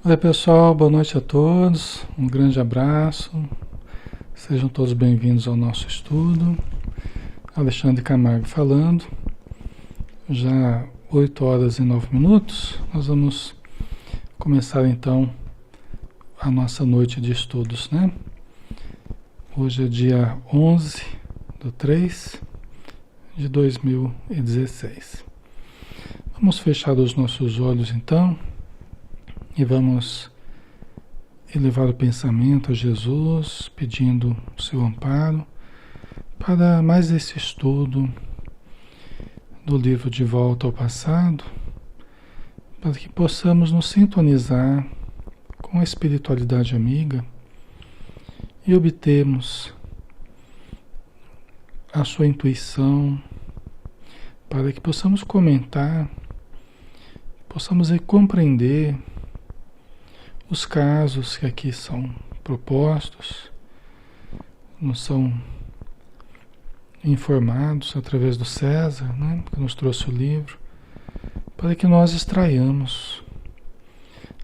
Oi, pessoal, boa noite a todos. Um grande abraço. Sejam todos bem-vindos ao nosso estudo. Alexandre Camargo falando. Já 8 horas e 9 minutos. Nós vamos começar então a nossa noite de estudos, né? Hoje é dia 11/3/2016. Vamos fechar os nossos olhos então. E vamos elevar o pensamento a Jesus, pedindo o seu amparo para mais esse estudo do livro De Volta ao Passado, para que possamos nos sintonizar com a espiritualidade amiga e obtermos a sua intuição, para que possamos comentar, possamos compreender os casos que aqui são propostos, nos são informados através do César, né, que nos trouxe o livro, para que nós extraiamos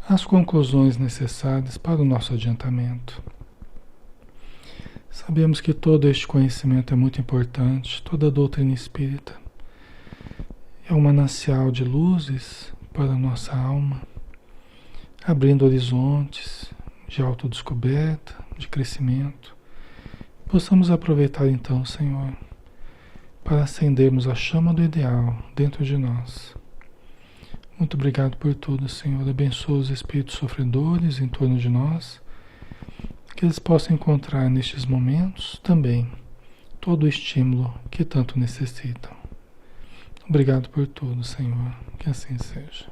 as conclusões necessárias para o nosso adiantamento. Sabemos que todo este conhecimento é muito importante, toda a doutrina espírita é um manancial de luzes para a nossa alma, abrindo horizontes de autodescoberta, de crescimento. Possamos aproveitar então, Senhor, para acendermos a chama do ideal dentro de nós. Muito obrigado por tudo, Senhor. Abençoa os espíritos sofredores em torno de nós, que eles possam encontrar nestes momentos também todo o estímulo que tanto necessitam. Obrigado por tudo, Senhor. Que assim seja.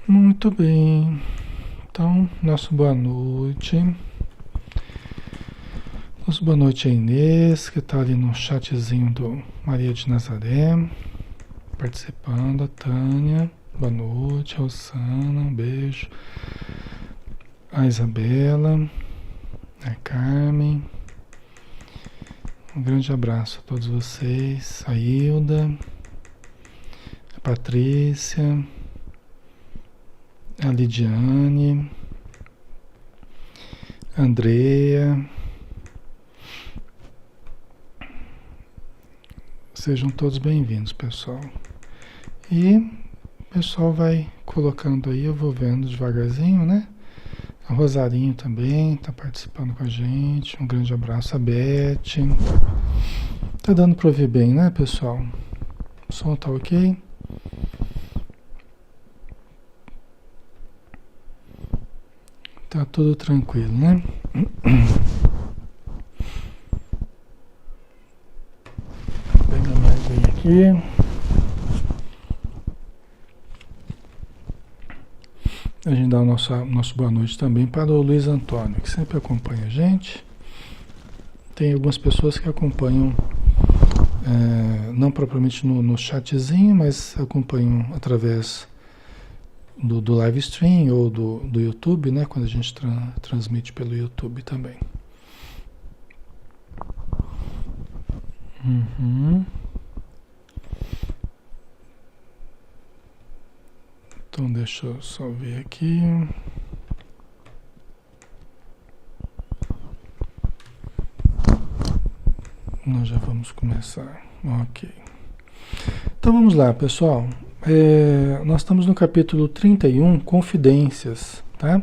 Muito bem, então, nosso boa noite. Nosso boa noite a Inês, que está ali no chatzinho do Maria de Nazaré, participando, a Tânia, boa noite, a Rosana, um beijo, a Isabela, a Carmen, um grande abraço a todos vocês, a Hilda, a Patrícia, a Lidiane, a Andrea, sejam todos bem-vindos, pessoal. E o pessoal vai colocando aí, eu vou vendo devagarzinho, né? A Rosarinho também está participando com a gente, um grande abraço, a Beth. Tá dando para ouvir bem, né, pessoal? O som tá ok? Tá tudo tranquilo, né? Pega mais aí aqui. A gente dá o nosso boa noite também para o Luiz Antônio, que sempre acompanha a gente. Tem algumas pessoas que acompanham, não propriamente no chatzinho, mas acompanham através do live stream ou do YouTube, né? Quando a gente transmite pelo YouTube também. Uhum. Então deixa eu só ver aqui. Nós já vamos começar. Ok. Então vamos lá, pessoal. Nós estamos no capítulo 31, Confidências, tá?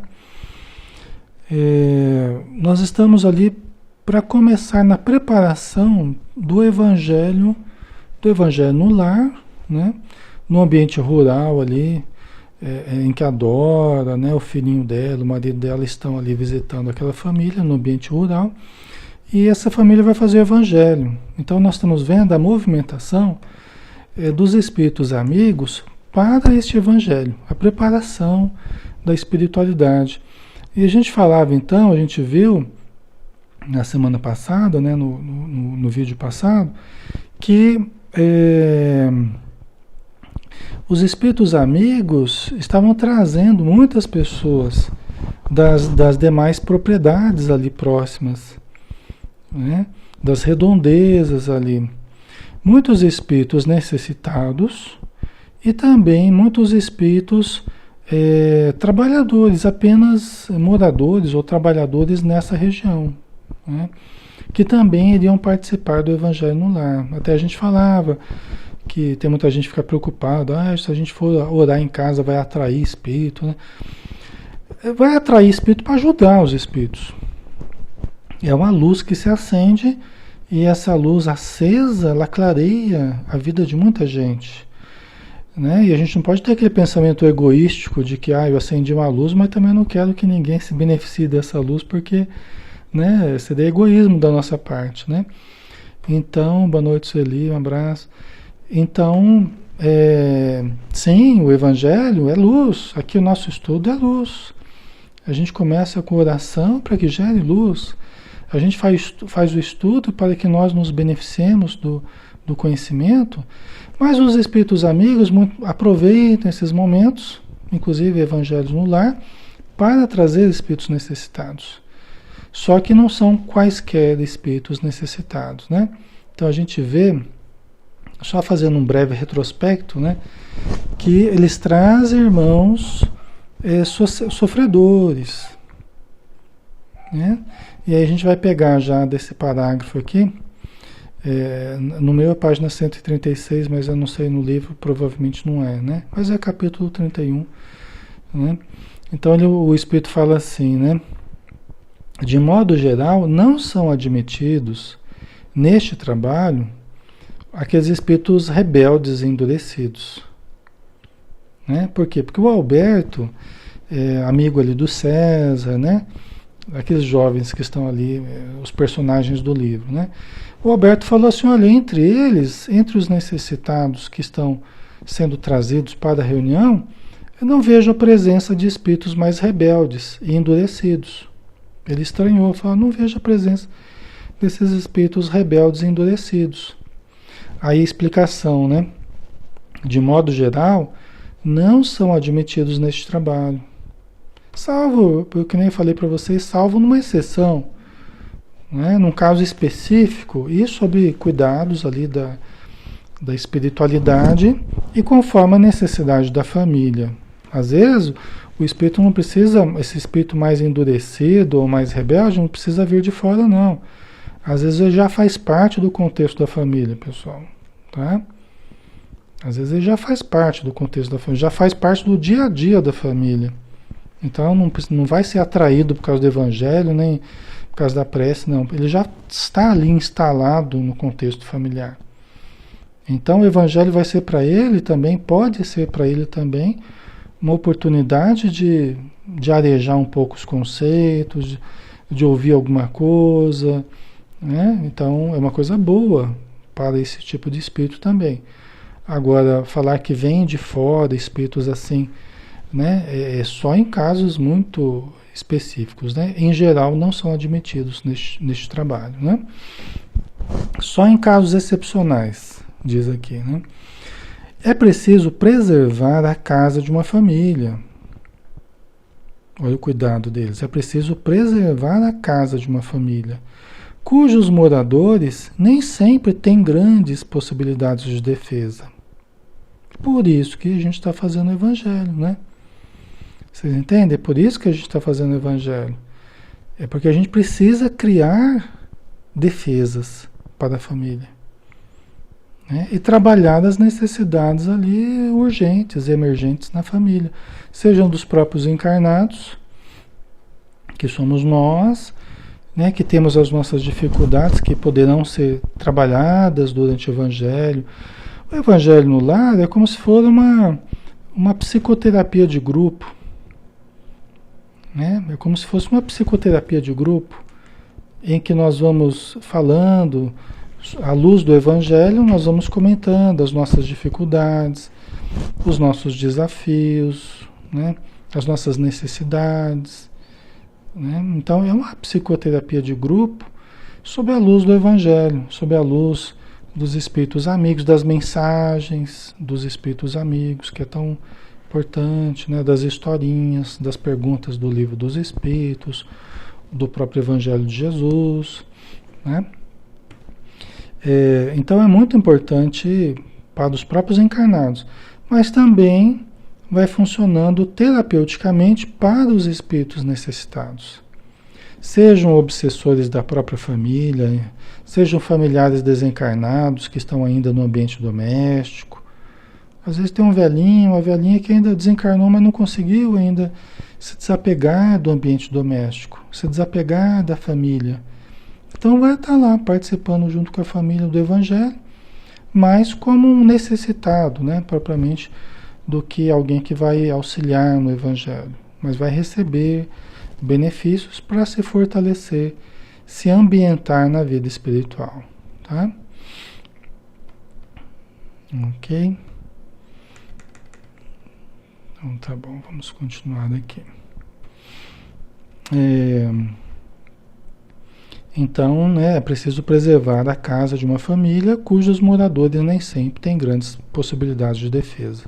Nós estamos ali para começar na preparação do Evangelho no lar, né? No ambiente rural ali, em que a Dora, né, o filhinho dela, o marido dela estão ali visitando aquela família no ambiente rural, e essa família vai fazer o Evangelho. Então nós estamos vendo a movimentação dos espíritos amigos para este Evangelho, a preparação da espiritualidade. E a gente falava então, a gente viu na semana passada, né, no vídeo passado, que os espíritos amigos estavam trazendo muitas pessoas das demais propriedades ali próximas, né, das redondezas ali. Muitos espíritos necessitados e também muitos espíritos trabalhadores, apenas moradores ou trabalhadores nessa região, né? Que também iriam participar do Evangelho no Lar. Até a gente falava que tem muita gente que fica preocupada, se a gente for orar em casa vai atrair espírito, né? Vai atrair espírito para ajudar os espíritos. É uma luz que se acende e essa luz acesa, ela clareia a vida de muita gente, né? E a gente não pode ter aquele pensamento egoístico de que eu acendi uma luz, mas também não quero que ninguém se beneficie dessa luz, porque, né, seria egoísmo da nossa parte, né? Então, boa noite, Sueli, um abraço. Então, sim, o Evangelho é luz. Aqui o nosso estudo é luz. A gente começa com oração para que gere luz. A gente faz o estudo para que nós nos beneficiemos do conhecimento, mas os espíritos amigos aproveitam esses momentos, inclusive evangelhos no lar, para trazer espíritos necessitados. Só que não são quaisquer espíritos necessitados, né? Então a gente vê, só fazendo um breve retrospecto, né, que eles trazem irmãos sofredores, né? E aí a gente vai pegar já desse parágrafo aqui, no meu é página 136, mas eu não sei no livro, provavelmente não é, né? Mas é capítulo 31, né? Então o Espírito fala assim, né? De modo geral, não são admitidos neste trabalho aqueles espíritos rebeldes e endurecidos, né? Por quê? Porque o Alberto, amigo ali do César, né? Aqueles jovens que estão ali, os personagens do livro, né? O Alberto falou assim, olha, entre eles, entre os necessitados que estão sendo trazidos para a reunião, eu não vejo a presença de espíritos mais rebeldes e endurecidos. Ele estranhou, falou, não vejo a presença desses espíritos rebeldes e endurecidos. Aí a explicação, né? De modo geral, não são admitidos neste trabalho. Salvo, que nem falei para vocês, salvo numa exceção, né? Num caso específico, e sob cuidados ali da espiritualidade e conforme a necessidade da família. Às vezes, o espírito não precisa, esse espírito mais endurecido ou mais rebelde, não precisa vir de fora, não. Às vezes ele já faz parte do contexto da família, pessoal, tá? Às vezes ele já faz parte do contexto da família, já faz parte do dia a dia da família. Então não vai ser atraído por causa do evangelho, nem por causa da prece, não. Ele já está ali instalado no contexto familiar. Então o evangelho vai ser para ele também, pode ser para ele também, uma oportunidade de arejar um pouco os conceitos, de ouvir alguma coisa, né? Então é uma coisa boa para esse tipo de espírito também. Agora, falar que vem de fora espíritos assim, né, é só em casos muito específicos, né? Em geral não são admitidos neste trabalho, né? Só em casos excepcionais, diz aqui, né? É preciso preservar a casa de uma família. Olha o cuidado deles. É preciso preservar a casa de uma família, cujos moradores nem sempre têm grandes possibilidades de defesa. Por isso que a gente está fazendo o evangelho, né? Vocês entendem? É por isso que a gente está fazendo o evangelho. É porque a gente precisa criar defesas para a família, né? E trabalhar as necessidades ali urgentes, emergentes na família. Sejam dos próprios encarnados, que somos nós, né? Que temos as nossas dificuldades, que poderão ser trabalhadas durante o evangelho. O evangelho no lar é como se fosse uma psicoterapia de grupo, né? É como se fosse uma psicoterapia de grupo, em que nós vamos falando, à luz do evangelho, nós vamos comentando as nossas dificuldades, os nossos desafios, né? As nossas necessidades, né? Então é uma psicoterapia de grupo sob a luz do evangelho, sob a luz dos espíritos amigos, das mensagens dos espíritos amigos, que é tão importante, né? Das historinhas, das perguntas do livro dos espíritos, do próprio evangelho de Jesus, né? Então é muito importante para os próprios encarnados, mas também vai funcionando terapeuticamente para os espíritos necessitados. Sejam obsessores da própria família, sejam familiares desencarnados que estão ainda no ambiente doméstico. Às vezes tem um velhinho, uma velhinha que ainda desencarnou, mas não conseguiu ainda se desapegar do ambiente doméstico, se desapegar da família. Então vai estar lá participando junto com a família do Evangelho, mas como um necessitado, né, propriamente, do que alguém que vai auxiliar no Evangelho, mas vai receber benefícios para se fortalecer, se ambientar na vida espiritual, tá? Ok? Então tá bom, vamos continuar aqui. Então, né, é preciso preservar a casa de uma família cujos moradores nem sempre têm grandes possibilidades de defesa,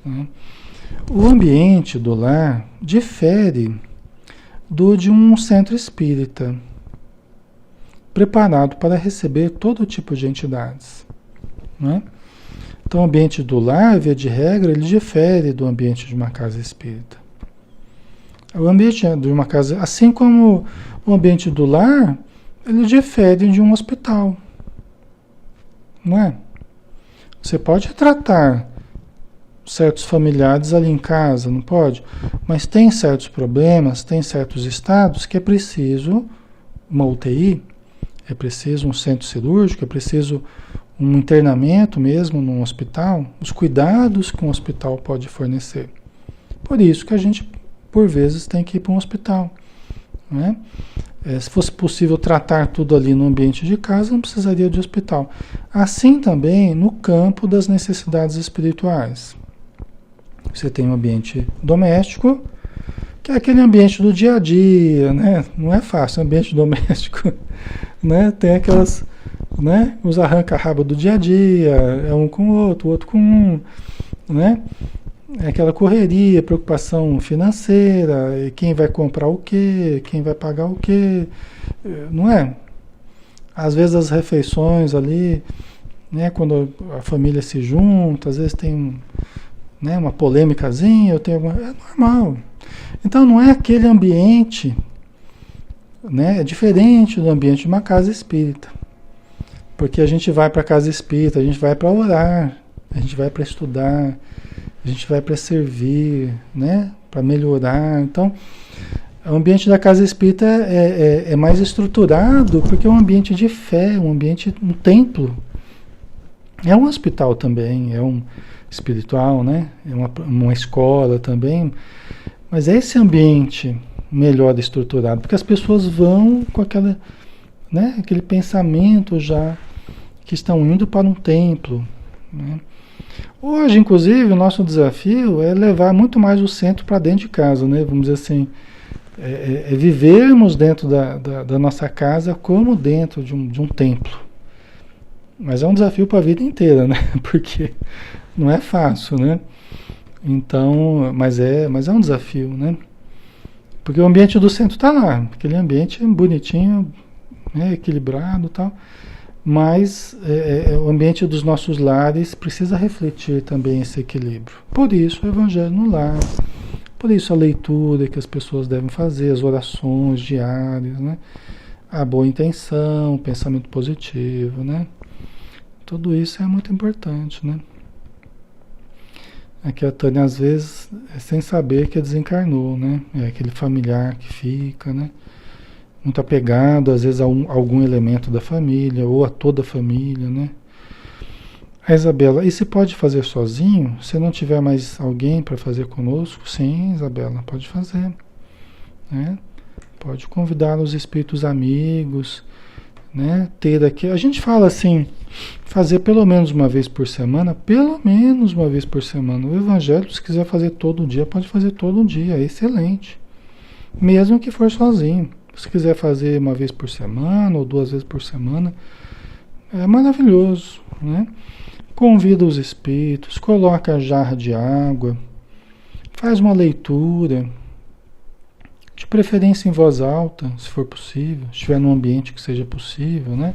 né? O ambiente do lar difere do de um centro espírita, preparado para receber todo tipo de entidades, né? Então, o ambiente do lar, via de regra, ele difere do ambiente de uma casa espírita. O ambiente de uma casa, assim como o ambiente do lar, ele difere de um hospital, não é? Você pode tratar certos familiares ali em casa, não pode? Mas tem certos problemas, tem certos estados que é preciso uma UTI, é preciso um centro cirúrgico, é preciso um internamento mesmo num hospital, os cuidados que um hospital pode fornecer. Por isso que a gente, por vezes, tem que ir para um hospital, né? Se fosse possível tratar tudo ali no ambiente de casa, não precisaria de hospital. Assim também no campo das necessidades espirituais. Você tem um ambiente doméstico, que é aquele ambiente do dia a dia, né? Não é fácil, ambiente doméstico, né? Tem aquelas, né? Os arranca-raba do dia a dia, é um com o outro com um, né? É aquela correria, preocupação financeira, e quem vai comprar o quê, quem vai pagar o quê, não é? Às vezes as refeições ali, né? Quando a família se junta, às vezes tem né, uma polêmicazinha, é normal. Então não é aquele ambiente, né, é diferente do ambiente de uma casa espírita. Porque a gente vai para a casa espírita, a gente vai para orar, a gente vai para estudar, a gente vai para servir, né, para melhorar. Então, o ambiente da casa espírita é mais estruturado porque é um ambiente de fé, um templo. É um hospital também, é um espiritual, né? É uma escola também, mas é esse ambiente melhor estruturado, porque as pessoas vão com aquela, né, aquele pensamento já que estão indo para um templo, né? Hoje, inclusive, o nosso desafio é levar muito mais o centro para dentro de casa, né? Vamos dizer assim, vivermos dentro da nossa casa como dentro de um templo. Mas é um desafio para a vida inteira, né? Porque não é fácil, né? Então, mas é um desafio, né? Porque o ambiente do centro está lá, aquele ambiente bonitinho, né, equilibrado e tal, mas o ambiente dos nossos lares precisa refletir também esse equilíbrio. Por isso o Evangelho no lar, por isso a leitura que as pessoas devem fazer, as orações diárias, né? A boa intenção, o pensamento positivo, né? Tudo isso é muito importante, né? Aqui a Tânia, às vezes, sem saber que desencarnou, né? É aquele familiar que fica, né? Muito apegado, às vezes, a algum elemento da família, ou a toda a família, né? A Isabela, e se pode fazer sozinho? Se não tiver mais alguém para fazer conosco? Sim, Isabela, pode fazer, né? Pode convidar os espíritos amigos, né? Ter aqui, a gente fala assim, fazer pelo menos uma vez por semana, pelo menos uma vez por semana. O Evangelho, se quiser fazer todo dia, pode fazer todo dia, é excelente. Mesmo que for sozinho. Se quiser fazer uma vez por semana ou 2 vezes por semana, é maravilhoso, né? Convida os espíritos, coloca a jarra de água, faz uma leitura, de preferência em voz alta, se for possível, se estiver num ambiente que seja possível, né?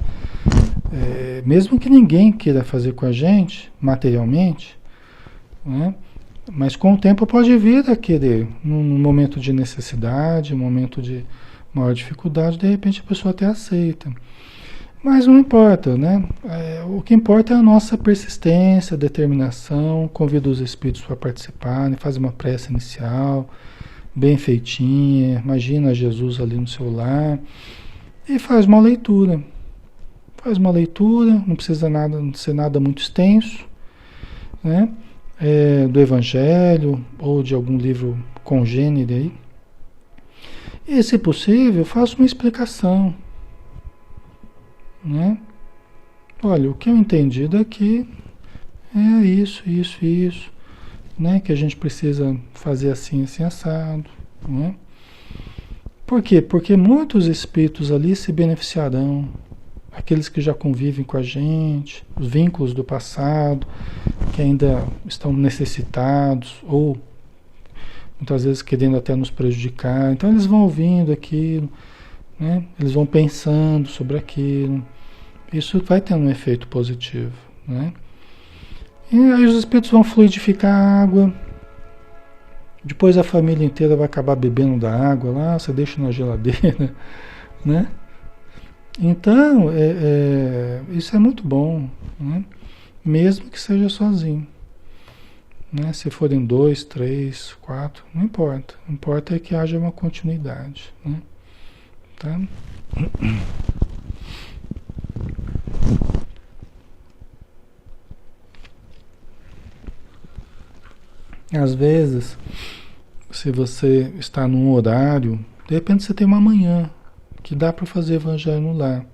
Mesmo que ninguém queira fazer com a gente, materialmente, né? Mas com o tempo pode vir aquele, num momento de necessidade, um momento de maior dificuldade, de repente a pessoa até aceita. Mas não importa, né? O que importa é a nossa persistência, determinação. Convido os espíritos para participarem, faz uma prece inicial, bem feitinha, imagina Jesus ali no seu lar e faz uma leitura. Faz uma leitura, não precisa não ser nada muito extenso, né? Do Evangelho ou de algum livro congênere aí. E, se possível, faça uma explicação, né? Olha, o que eu entendi daqui é isso, né? Que a gente precisa fazer assim, assim, assado, né? Por quê? Porque muitos espíritos ali se beneficiarão, aqueles que já convivem com a gente, os vínculos do passado, que ainda estão necessitados, ou muitas vezes querendo até nos prejudicar. Então eles vão ouvindo aquilo, né? Eles vão pensando sobre aquilo. Isso vai tendo um efeito positivo, né? E aí os espíritos vão fluidificar a água. Depois a família inteira vai acabar bebendo da água lá, você deixa na geladeira, né? Então, isso é muito bom, né? Mesmo que seja sozinho, né? Se forem 2, 3, 4, não importa. O que importa é que haja uma continuidade, né? Tá? Às vezes, se você está num horário, de repente você tem uma manhã que dá para fazer evangelho no lar.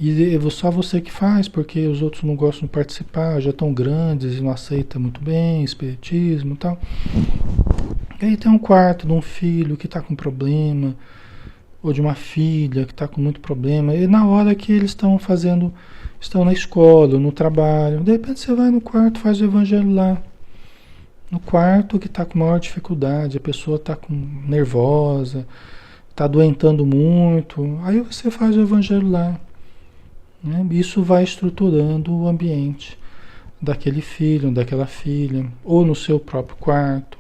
E só você que faz, porque os outros não gostam de participar, já estão grandes e não aceitam muito bem espiritismo e tal. E aí tem um quarto de um filho que está com problema, ou de uma filha que está com muito problema, e na hora que eles estão na escola, no trabalho, de repente você vai no quarto, faz o evangelho lá. No quarto que está com maior dificuldade, a pessoa está nervosa, está adoentando muito, aí você faz o evangelho lá, né? Isso vai estruturando o ambiente daquele filho, daquela filha, ou no seu próprio quarto,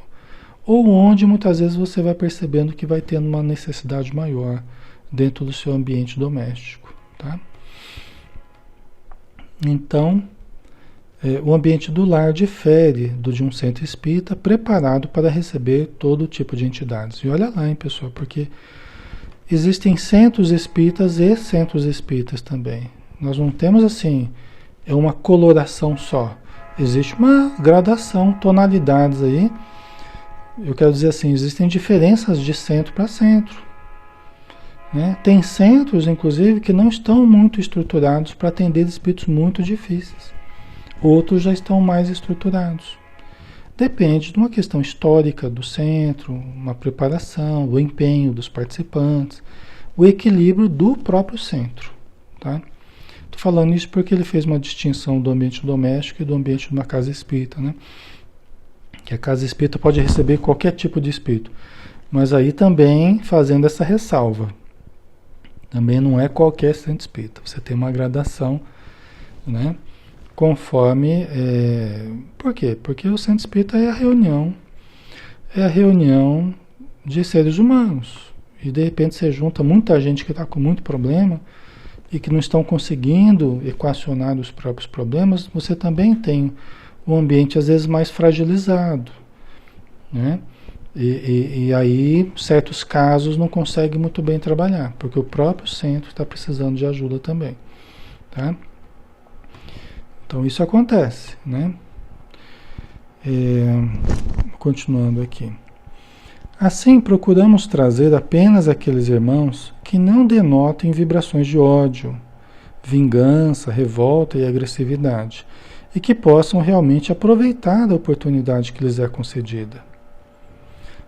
ou onde muitas vezes você vai percebendo que vai tendo uma necessidade maior dentro do seu ambiente doméstico, tá? Então, o ambiente do lar difere do de um centro espírita preparado para receber todo tipo de entidades. E olha lá, hein, pessoal, porque existem centros espíritas e centros espíritas também. Nós não temos assim, uma coloração só. Existe uma gradação, tonalidades aí. Eu quero dizer assim, existem diferenças de centro para centro, né? Tem centros, inclusive, que não estão muito estruturados para atender espíritos muito difíceis. Outros já estão mais estruturados. Depende de uma questão histórica do centro, uma preparação, o empenho dos participantes, o equilíbrio do próprio centro, tá? Estou falando isso porque ele fez uma distinção do ambiente doméstico e do ambiente de uma casa espírita, né? Que a casa espírita pode receber qualquer tipo de espírito, mas aí também fazendo essa ressalva. Também não é qualquer centro espírita, você tem uma gradação, né? Conforme, por quê? Porque o centro espírita é a reunião de seres humanos, e de repente você junta muita gente que está com muito problema e que não estão conseguindo equacionar os próprios problemas, você também tem um ambiente às vezes mais fragilizado, né? E aí certos casos não conseguem muito bem trabalhar, porque o próprio centro está precisando de ajuda também, tá? Então isso acontece, né? Continuando aqui. Assim, procuramos trazer apenas aqueles irmãos que não denotem vibrações de ódio, vingança, revolta e agressividade, e que possam realmente aproveitar a oportunidade que lhes é concedida.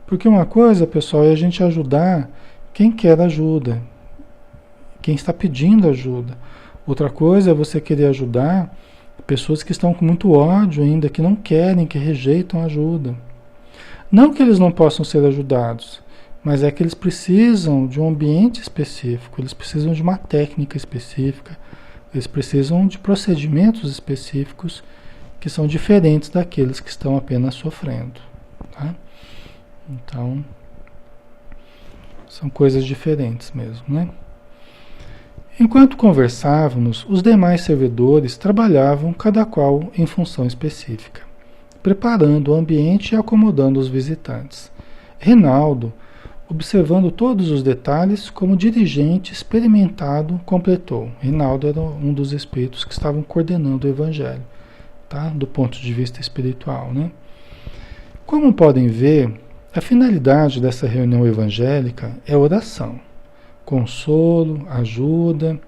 Porque uma coisa, pessoal, é a gente ajudar quem quer ajuda, quem está pedindo ajuda. Outra coisa é você querer ajudar pessoas que estão com muito ódio ainda, que não querem, que rejeitam ajuda. Não que eles não possam ser ajudados, mas é que eles precisam de um ambiente específico, eles precisam de uma técnica específica, eles precisam de procedimentos específicos que são diferentes daqueles que estão apenas sofrendo. Tá? Então, são coisas diferentes mesmo, né? Enquanto conversávamos, os demais servidores trabalhavam cada qual em função específica, preparando o ambiente e acomodando os visitantes. Rinaldo, observando todos os detalhes, como dirigente experimentado, completou. Rinaldo era um dos espíritos que estavam coordenando o evangelho, tá? Do ponto de vista espiritual, né? Como podem ver, a finalidade dessa reunião evangélica é oração, consolo, ajuda.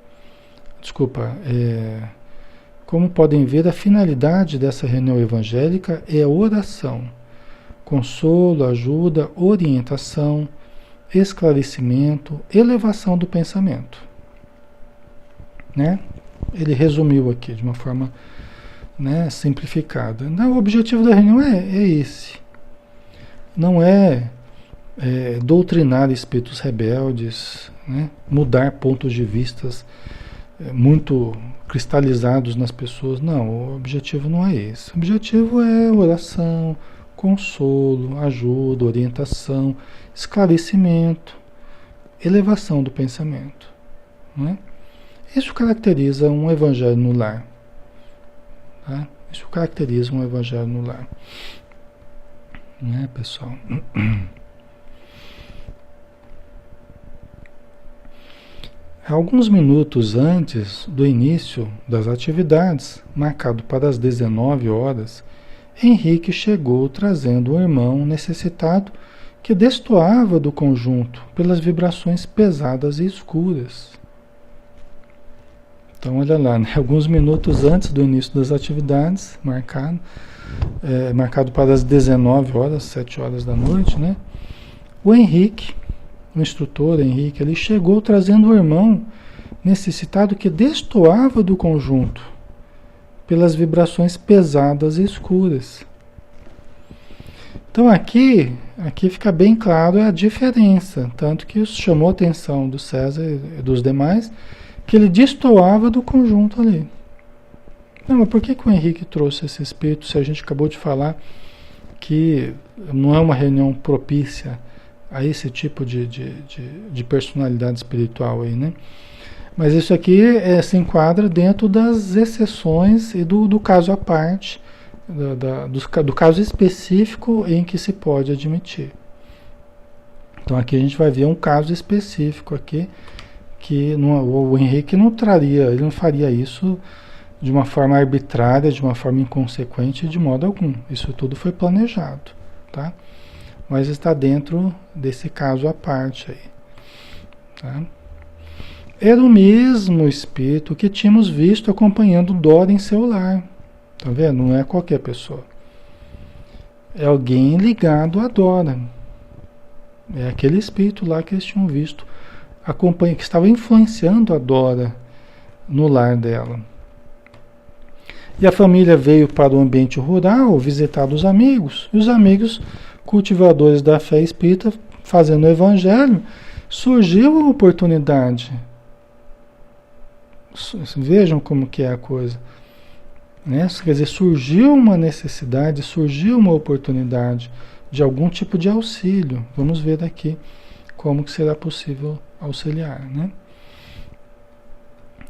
Como podem ver, a finalidade dessa reunião evangélica é oração, consolo, ajuda, orientação, esclarecimento, elevação do pensamento. Né? Ele resumiu aqui de uma forma, né, simplificada. O objetivo da reunião é esse. Não é doutrinar espíritos rebeldes, né? Mudar pontos de vistas muito cristalizados nas pessoas. Não, o objetivo não é esse. O objetivo é oração, consolo, ajuda, orientação, esclarecimento, elevação do pensamento. Né? Isso caracteriza um evangelho no lar. Tá? Isso caracteriza um evangelho no lar. Né, pessoal? Alguns minutos antes do início das atividades, marcado para as 19 horas, Henrique chegou trazendo um irmão necessitado que destoava do conjunto pelas vibrações pesadas e escuras. Então, olha lá, né? Alguns minutos antes do início das atividades, marcado para as 19 horas, 7 horas da noite, né? O Henrique, o instrutor Henrique, ele chegou trazendo um irmão necessitado que destoava do conjunto pelas vibrações pesadas e escuras. Então aqui fica bem claro a diferença, tanto que isso chamou a atenção do César e dos demais, que ele destoava do conjunto ali. Não, mas por que o Henrique trouxe esse espírito se a gente acabou de falar que não é uma reunião propícia a esse tipo de personalidade espiritual aí, né? Mas isso aqui se enquadra dentro das exceções e do caso à parte, do caso específico em que se pode admitir. Então aqui a gente vai ver um caso específico aqui, que o Henrique ele não faria isso de uma forma arbitrária, de uma forma inconsequente, de modo algum. Isso tudo foi planejado, tá? Mas está dentro desse caso à parte aí. Tá? Era o mesmo espírito que tínhamos visto acompanhando Dora em seu lar. Tá vendo? Não é qualquer pessoa. É alguém ligado a Dora. É aquele espírito lá que eles tinham visto, que estava influenciando a Dora no lar dela. E a família veio para o ambiente rural visitar os amigos. E os amigos, cultivadores da fé espírita, fazendo o evangelho, surgiu a oportunidade. Vejam como que é a coisa. Né? Quer dizer, surgiu uma necessidade, surgiu uma oportunidade de algum tipo de auxílio. Vamos ver daqui como que será possível auxiliar, né?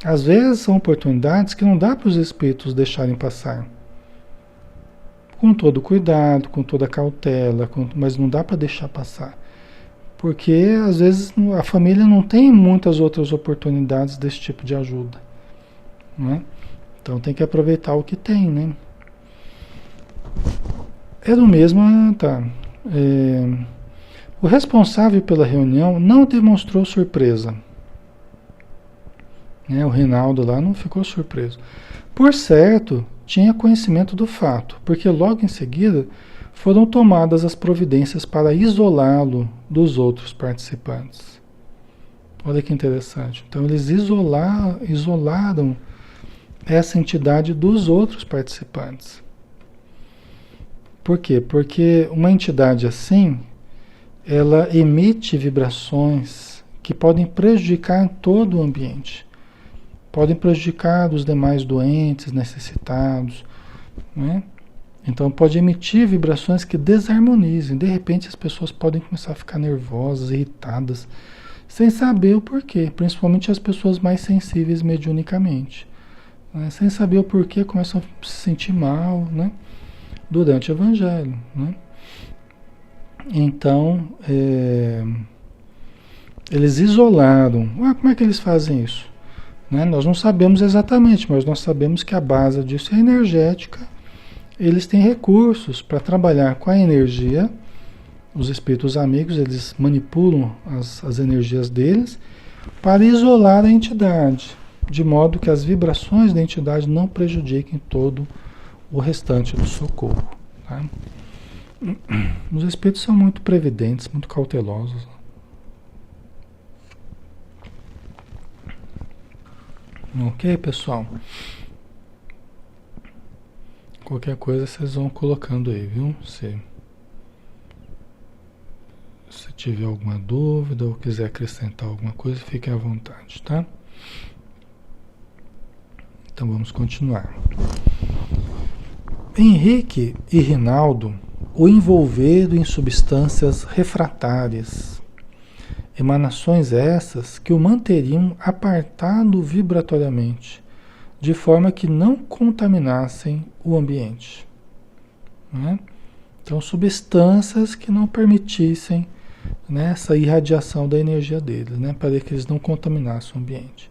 Às vezes são oportunidades que não dá para os espíritos deixarem passar. Com todo cuidado, com toda cautela, mas não dá para deixar passar. Porque às vezes a família não tem muitas outras oportunidades desse tipo de ajuda. Né? Então tem que aproveitar o que tem, né? Era o mesmo, tá? O responsável pela reunião não demonstrou surpresa. O Rinaldo lá não ficou surpreso. Por certo, tinha conhecimento do fato, porque logo em seguida foram tomadas as providências para isolá-lo dos outros participantes. Olha que interessante. Então eles isolaram essa entidade dos outros participantes. Por quê? Porque uma entidade assim, ela emite vibrações que podem prejudicar todo o ambiente. Podem prejudicar os demais doentes, necessitados, né? Então pode emitir vibrações que desarmonizem. De repente as pessoas podem começar a ficar nervosas, irritadas, sem saber o porquê. Principalmente as pessoas mais sensíveis mediunicamente, né? Sem saber o porquê começam a se sentir mal, né? Durante o Evangelho, né? Então, eles isolaram. Como é que eles fazem isso? Né? Nós não sabemos exatamente, mas nós sabemos que a base disso é energética. Eles têm recursos para trabalhar com a energia. Os espíritos amigos, eles manipulam as energias deles para isolar a entidade, de modo que as vibrações da entidade não prejudiquem todo o restante do socorro. Tá? Os espíritos são muito previdentes, muito cautelosos. Ok, pessoal? Qualquer coisa vocês vão colocando aí, viu? Se tiver alguma dúvida ou quiser acrescentar alguma coisa, fiquem à vontade, tá? Então vamos continuar. Henrique e Rinaldo o envolveram em substâncias refratárias, emanações essas que o manteriam apartado vibratoriamente, de forma que não contaminassem o ambiente, né? Então, substâncias que não permitissem, né, essa irradiação da energia deles, né, para que eles não contaminassem o ambiente.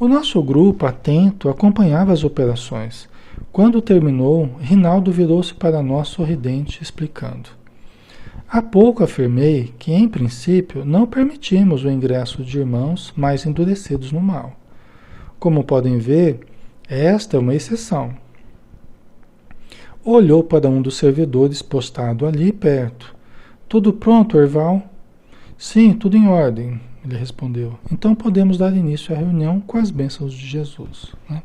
O nosso grupo, atento, acompanhava as operações. Quando terminou, Rinaldo virou-se para nós sorridente, explicando: há pouco afirmei que, em princípio, não permitimos o ingresso de irmãos mais endurecidos no mal. Como podem ver, esta é uma exceção. Olhou para um dos servidores postado ali perto. Tudo pronto, Erval? Sim, tudo em ordem, ele respondeu. Então podemos dar início à reunião com as bênçãos de Jesus, né?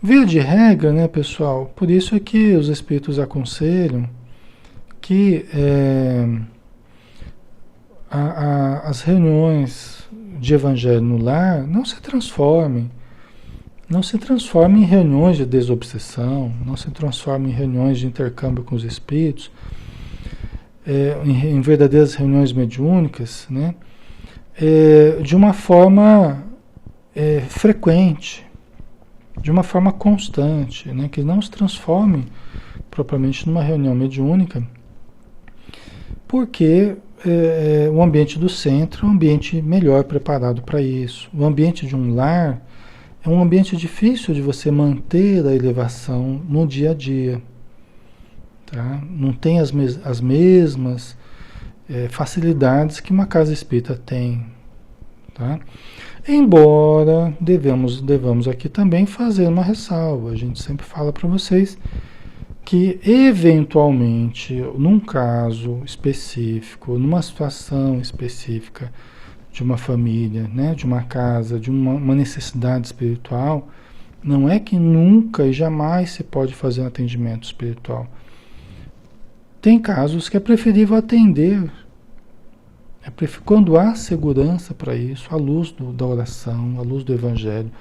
Via de regra, né, pessoal, por isso é que os espíritos aconselham que as reuniões de evangelho no lar não se transformem em reuniões de desobsessão, não se transformem em reuniões de intercâmbio com os espíritos, em verdadeiras reuniões mediúnicas, né? De uma forma frequente, de uma forma constante, né? Que não se transforme propriamente numa reunião mediúnica, porque o ambiente do centro é um ambiente melhor preparado para isso. O ambiente de um lar é um ambiente difícil de você manter a elevação no dia a dia. Tá? Não tem as mesmas facilidades que uma casa espírita tem. Tá? Embora devamos aqui também fazer uma ressalva. A gente sempre fala para vocês que, eventualmente, num caso específico, numa situação específica de uma família, né, de uma casa, de uma necessidade espiritual, não é que nunca e jamais se pode fazer um atendimento espiritual. Tem casos que é preferível atender, quando há segurança para isso, à luz da oração, à luz do Evangelho,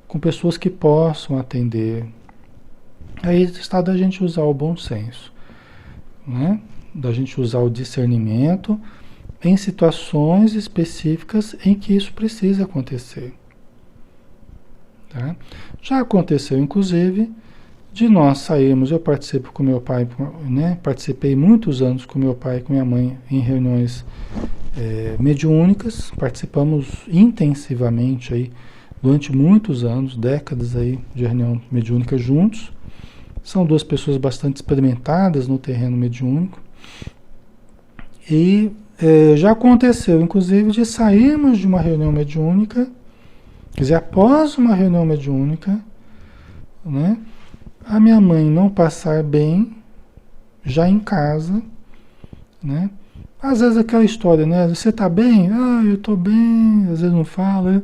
com pessoas que possam atender. Aí está da gente usar o bom senso, né? Da gente usar o discernimento em situações específicas em que isso precisa acontecer. Tá? Já aconteceu, inclusive, de nós sairmos, eu participo com meu pai, né? Participei muitos anos com meu pai e com minha mãe em reuniões mediúnicas, participamos intensivamente aí, durante muitos anos, décadas aí de reunião mediúnica juntos. São duas pessoas bastante experimentadas no terreno mediúnico. E já aconteceu, inclusive, de sairmos de uma reunião mediúnica, quer dizer, após uma reunião mediúnica, né, a minha mãe não passar bem, já em casa, né? Às vezes aquela história, né? Você tá bem? Ah, eu tô bem. Às vezes não fala.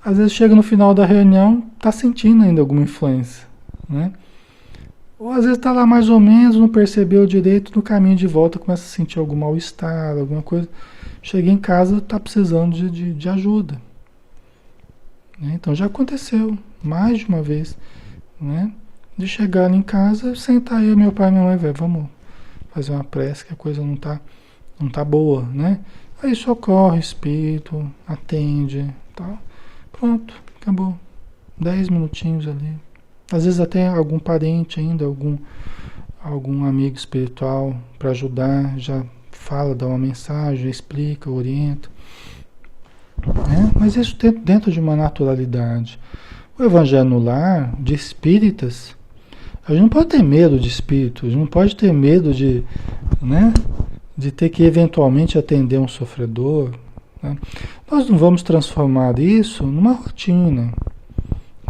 Às vezes chega no final da reunião, tá sentindo ainda alguma influência, né? Ou às vezes tá lá mais ou menos, não percebeu direito, no caminho de volta começa a sentir algum mal-estar, alguma coisa. Chega em casa, tá precisando de ajuda, né? Então já aconteceu mais de uma vez, né? De chegar ali em casa, sentar eu, meu pai e minha mãe, velho, vamos fazer uma prece que a coisa não tá boa, né? Aí socorre o espírito, atende, tal. Pronto, acabou. 10 minutinhos ali. Às vezes até algum parente ainda, algum amigo espiritual para ajudar, já fala, dá uma mensagem, explica, orienta. Né? Mas isso dentro de uma naturalidade. O evangelho no lar, de espíritas, a gente não pode ter medo de espírito, a gente não pode ter medo de, né, de ter que eventualmente atender um sofredor. Né? Nós não vamos transformar isso numa rotina.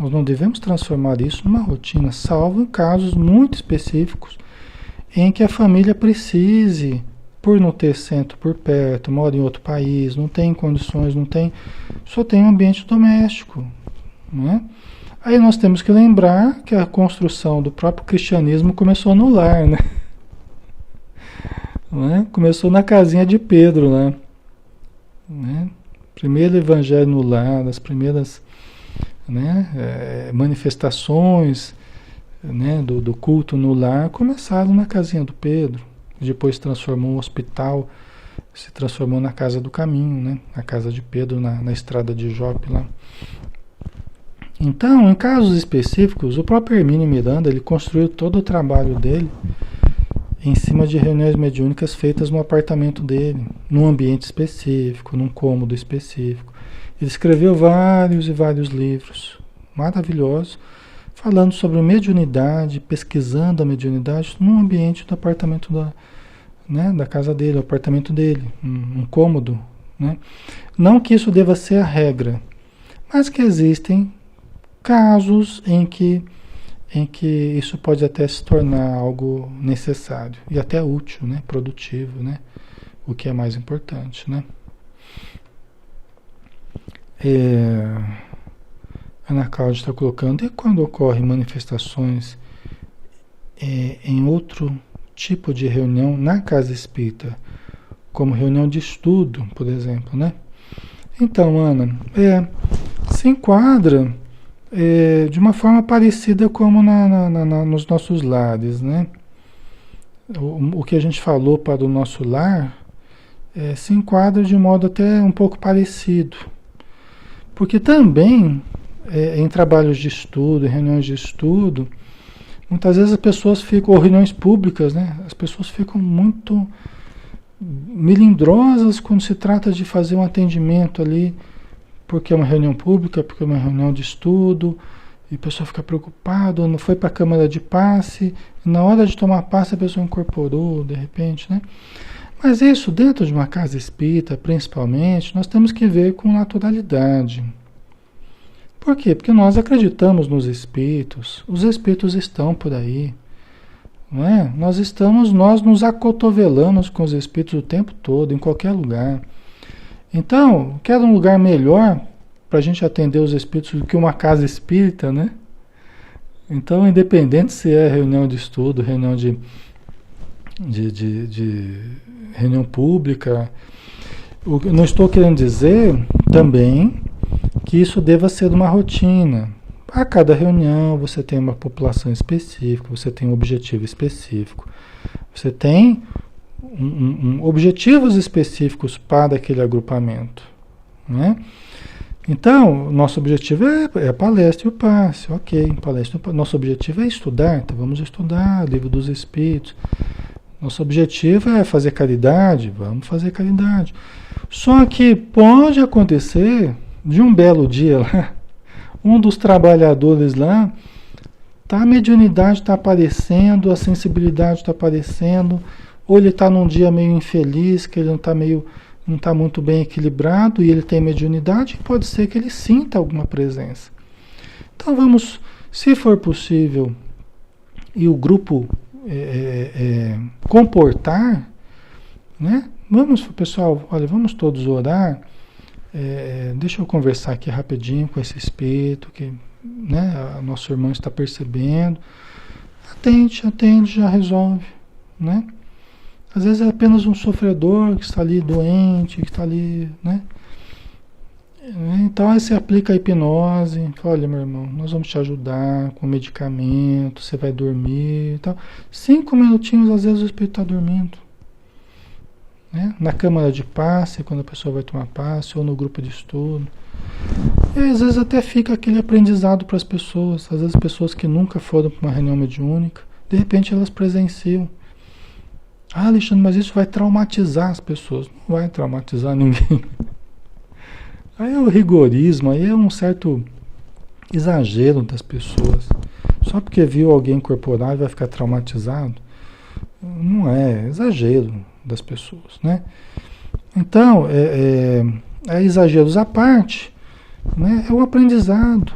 Nós não devemos transformar isso numa rotina, salvo em casos muito específicos em que a família precise, por não ter centro por perto, mora em outro país, não tem condições, só tem um ambiente doméstico. Né? Aí nós temos que lembrar que a construção do próprio cristianismo começou no lar, né? Né? Começou na casinha de Pedro, né? Primeiro evangelho no lar, as primeiras, né, manifestações, né, do culto no lar começaram na casinha do Pedro. Depois se transformou um hospital, se transformou na casa do caminho, né? A casa de Pedro na estrada de Jope lá. Então, em casos específicos, o próprio Hermínio Miranda, ele construiu todo o trabalho dele em cima de reuniões mediúnicas feitas no apartamento dele, num ambiente específico, num cômodo específico. Ele escreveu vários e vários livros maravilhosos, falando sobre mediunidade, pesquisando a mediunidade num ambiente do apartamento da casa dele, o apartamento dele, um cômodo. Né? Não que isso deva ser a regra, mas que existem casos em que isso pode até se tornar algo necessário e até útil, né? Produtivo, né? O que é mais importante, né? Ana Cláudia está colocando, e quando ocorrem manifestações em outro tipo de reunião na casa espírita, como reunião de estudo, por exemplo, né? Então, Ana, se enquadra de uma forma parecida como nos nossos lares, né? O que a gente falou para o nosso lar se enquadra de modo até um pouco parecido. Porque também, em trabalhos de estudo, em reuniões de estudo, muitas vezes as pessoas ficam, ou reuniões públicas, né? As pessoas ficam muito melindrosas quando se trata de fazer um atendimento ali, porque é uma reunião pública, porque é uma reunião de estudo, e a pessoa fica preocupada, não foi para a câmara de passe, e na hora de tomar passe a pessoa incorporou, de repente, né? Mas isso, dentro de uma casa espírita, principalmente, nós temos que ver com naturalidade. Por quê? Porque nós acreditamos nos espíritos, os espíritos estão por aí, não é? Nós nos acotovelamos com os espíritos o tempo todo, em qualquer lugar. Então, quer um lugar melhor para a gente atender os espíritos do que uma casa espírita, né? Então, independente se é reunião de estudo, reunião de reunião pública, não estou querendo dizer também que isso deva ser uma rotina. A cada reunião você tem uma população específica, você tem um objetivo específico, você tem objetivos específicos para aquele agrupamento, né? Então, nosso objetivo é a palestra e o passe, ok, nosso objetivo é estudar, então vamos estudar o Livro dos Espíritos. Nosso objetivo é fazer caridade, vamos fazer caridade. Só que pode acontecer, de um belo dia lá, um dos trabalhadores lá, a mediunidade está aparecendo, a sensibilidade está aparecendo, ou ele está num dia meio infeliz, que ele não está muito bem equilibrado, e ele tem mediunidade, pode ser que ele sinta alguma presença. Então vamos, se for possível, e o grupo comportar, né? Vamos, pessoal, olha, vamos todos orar. Deixa eu conversar aqui rapidinho com esse espírito que, né, a nossa irmã está percebendo. Atende, já resolve, né? Às vezes é apenas um sofredor que está ali doente, que está ali, né? Então aí você aplica a hipnose, fala, olha meu irmão, nós vamos te ajudar com medicamento, você vai dormir e tal. 5 minutinhos, às vezes o espírito está dormindo. Né? Na câmara de passe, quando a pessoa vai tomar passe, ou no grupo de estudo. E às vezes até fica aquele aprendizado para as pessoas. Às vezes pessoas que nunca foram para uma reunião mediúnica, de repente elas presenciam. Ah, Alexandre, mas isso vai traumatizar as pessoas. Não vai traumatizar ninguém. Aí é o rigorismo, aí é um certo exagero das pessoas. Só porque viu alguém incorporar e vai ficar traumatizado. Não é exagero das pessoas, né? Então, exageros à parte, né? É o aprendizado,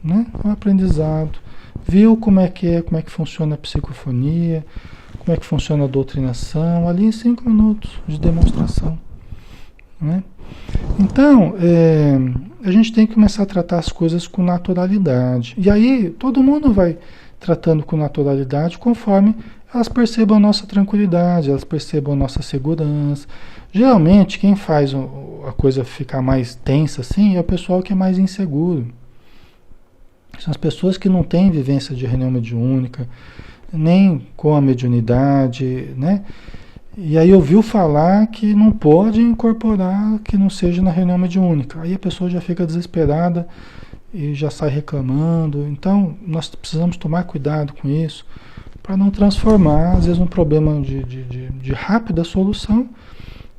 né? É o aprendizado. Viu como é que funciona a psicofonia, como é que funciona a doutrinação, ali em 5 minutos de demonstração, né? Então, a gente tem que começar a tratar as coisas com naturalidade. E aí, todo mundo vai tratando com naturalidade conforme elas percebam a nossa tranquilidade, elas percebam a nossa segurança. Geralmente, quem faz a coisa ficar mais tensa assim é o pessoal que é mais inseguro. São as pessoas que não têm vivência de reunião mediúnica, nem com a mediunidade, né? E aí ouviu falar que não pode incorporar que não seja na reunião mediúnica. Aí a pessoa já fica desesperada e já sai reclamando. Então, nós precisamos tomar cuidado com isso, para não transformar, às vezes, um problema de rápida solução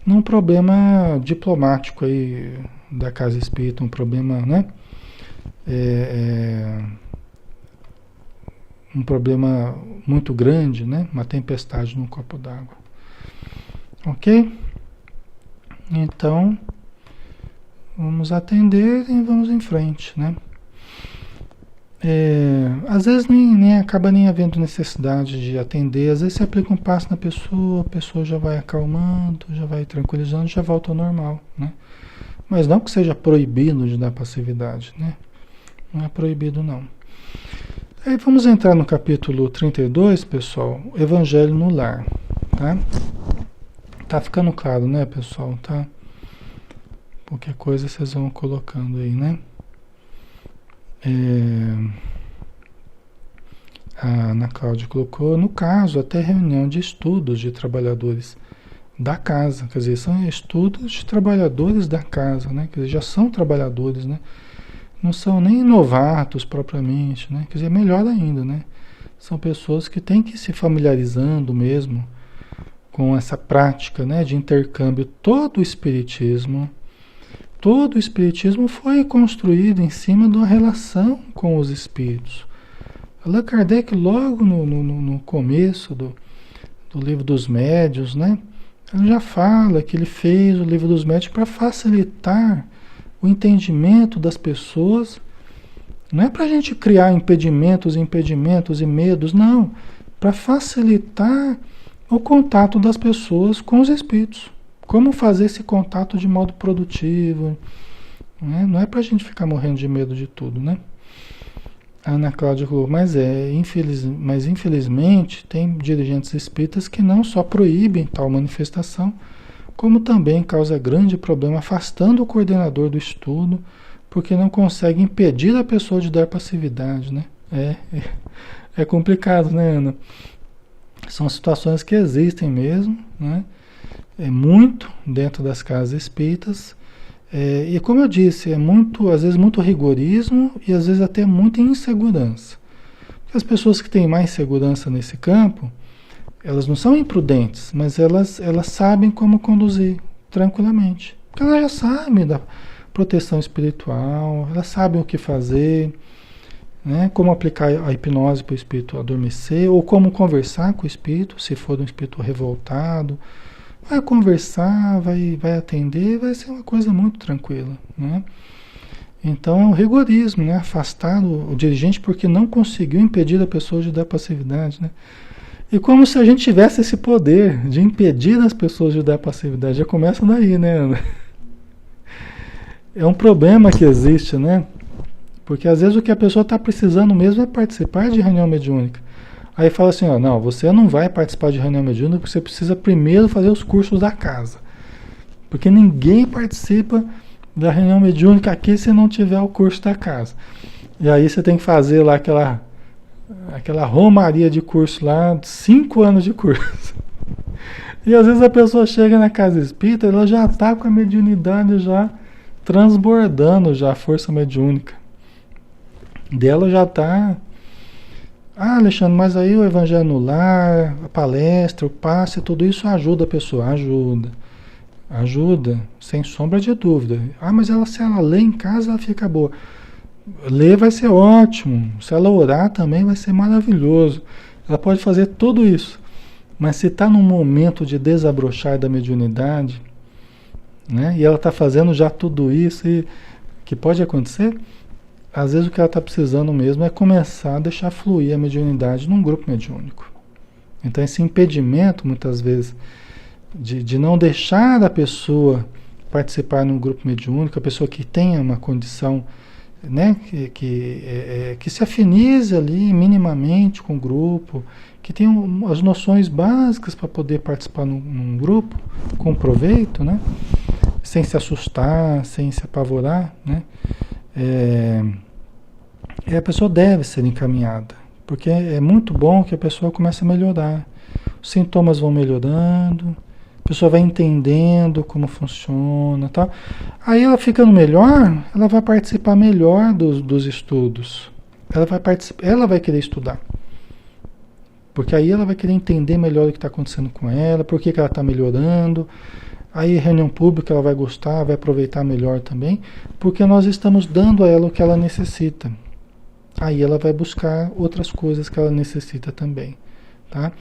num problema diplomático aí da casa espírita, um problema, né? Um problema muito grande, né? Uma tempestade num copo d'água. Ok? Então, vamos atender e vamos em frente, né? Às vezes nem acaba nem havendo necessidade de atender, às vezes você aplica um passo na pessoa, a pessoa já vai acalmando, já vai tranquilizando, já volta ao normal, né? Mas não que seja proibido de dar passividade, né? Não é proibido não. Aí vamos entrar no capítulo 32, pessoal, Evangelho no Lar, tá? Tá ficando claro, né, pessoal? Tá? Qualquer coisa vocês vão colocando aí, né? A Ana Cláudia colocou, no caso, até reunião de estudos de trabalhadores da casa, quer dizer, são estudos de trabalhadores da casa, né? Quer dizer, já são trabalhadores, né? Não são nem novatos propriamente, né? Quer dizer, melhor ainda, né? São pessoas que têm que ir se familiarizando mesmo com essa prática, né, de intercâmbio. Todo o espiritismo foi construído em cima de uma relação com os espíritos. Allan Kardec, logo no começo do Livro dos Médiuns, né, ele já fala que ele fez o Livro dos Médiuns para facilitar o entendimento das pessoas. Não é para a gente criar impedimentos e medos, não. Para facilitar o contato das pessoas com os espíritos. Como fazer esse contato de modo produtivo, né? Não é para a gente ficar morrendo de medo de tudo, né? A Ana Cláudia falou, mas infelizmente tem dirigentes espíritas que não só proíbem tal manifestação, como também causa grande problema afastando o coordenador do estudo, porque não consegue impedir a pessoa de dar passividade, né? É complicado, né, Ana? São situações que existem mesmo, né? Muito dentro das casas espíritas. E como eu disse, às vezes muito rigorismo e às vezes até muita insegurança. Porque as pessoas que têm mais segurança nesse campo, elas não são imprudentes, mas elas sabem como conduzir tranquilamente. Porque elas já sabem da proteção espiritual, elas sabem o que fazer, né? Como aplicar a hipnose para o espírito adormecer, ou como conversar com o espírito, se for um espírito revoltado. Vai conversar, vai atender, vai ser uma coisa muito tranquila, né? Então é um rigorismo, né? Afastar o dirigente porque não conseguiu impedir a pessoa de dar passividade, né? E como se a gente tivesse esse poder de impedir as pessoas de dar passividade. Já começa daí, né, Ana? É um problema que existe, né? Porque às vezes o que a pessoa está precisando mesmo é participar de reunião mediúnica. Aí fala assim, ó, não, você não vai participar de reunião mediúnica porque você precisa primeiro fazer os cursos da casa. Porque ninguém participa da reunião mediúnica aqui se não tiver o curso da casa. E aí você tem que fazer lá aquela romaria de curso lá, 5 anos de curso. E às vezes a pessoa chega na casa espírita, ela já está com a mediunidade já transbordando já a força mediúnica. Dela já está... Ah, Alexandre, mas aí o evangelho no lar, a palestra, o passe, tudo isso ajuda a pessoa? Ajuda. Ajuda, sem sombra de dúvida. Ah, mas se ela lê em casa, ela fica boa. Ler vai ser ótimo. Se ela orar também vai ser maravilhoso. Ela pode fazer tudo isso. Mas se está num momento de desabrochar da mediunidade, né, e ela está fazendo já tudo isso, e que pode acontecer, às vezes o que ela está precisando mesmo é começar a deixar fluir a mediunidade num grupo mediúnico. Então esse impedimento, muitas vezes, de não deixar a pessoa participar num grupo mediúnico, a pessoa que tenha uma condição, né, que se afinize ali minimamente com o grupo, que tenha as noções básicas para poder participar num grupo com proveito, né, sem se assustar, sem se apavorar, né, a pessoa deve ser encaminhada, porque é muito bom que a pessoa comece a melhorar, os sintomas vão melhorando, a pessoa vai entendendo como funciona, tá? Aí ela ficando melhor, ela vai participar melhor dos estudos. Ela vai querer estudar. Porque aí ela vai querer entender melhor o que está acontecendo com ela, por que ela está melhorando. Aí reunião pública ela vai gostar, vai aproveitar melhor também, porque nós estamos dando a ela o que ela necessita. Aí ela vai buscar outras coisas que ela necessita também, tá?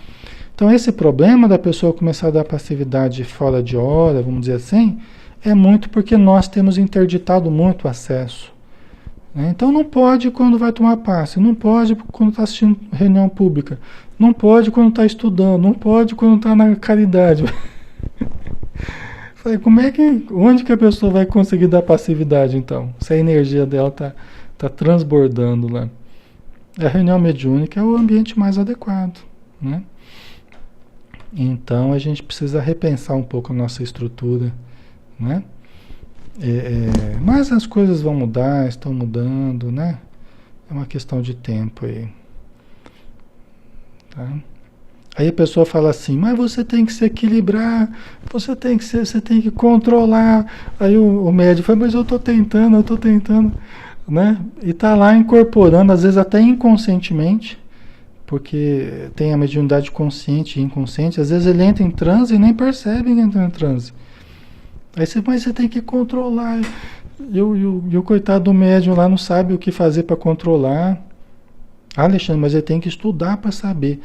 Então esse problema da pessoa começar a dar passividade fora de hora, vamos dizer assim, é muito porque nós temos interditado muito o acesso, né? Então não pode quando vai tomar passe, não pode quando está assistindo reunião pública, não pode quando está estudando, não pode quando está na caridade. Onde que a pessoa vai conseguir dar passividade então? Se a energia dela está transbordando lá. A reunião mediúnica é o ambiente mais adequado, né? Então a gente precisa repensar um pouco a nossa estrutura, né? Mas as coisas vão mudar, estão mudando, né? É uma questão de tempo aí, tá? Aí a pessoa fala assim, mas você tem que se equilibrar, você tem que controlar. Aí o médico fala, mas eu estou tentando, né? E tá lá incorporando, às vezes até inconscientemente, porque tem a mediunidade consciente e inconsciente, às vezes ele entra em transe e nem percebe que entra em transe. Aí mas você tem que controlar. E o coitado do médium lá não sabe o que fazer para controlar. Ah, Alexandre, mas ele tem que estudar para saber.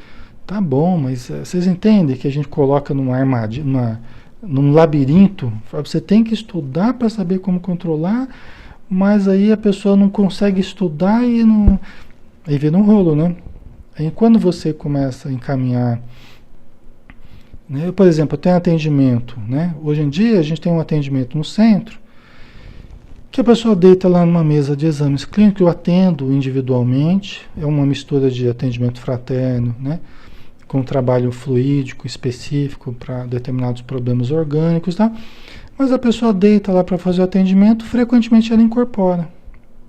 Tá bom, mas vocês entendem que a gente coloca numa armadilha, num labirinto? Você tem que estudar para saber como controlar, mas aí a pessoa não consegue estudar e não... Aí vira um rolo, né? Aí quando você começa a encaminhar, né? Por exemplo, eu tenho atendimento, né? Hoje em dia a gente tem um atendimento no centro, que a pessoa deita lá numa mesa de exames clínicos, eu atendo individualmente, é uma mistura de atendimento fraterno, né? Com trabalho fluídico específico para determinados problemas orgânicos, tá? Mas a pessoa deita lá para fazer o atendimento, frequentemente ela incorpora.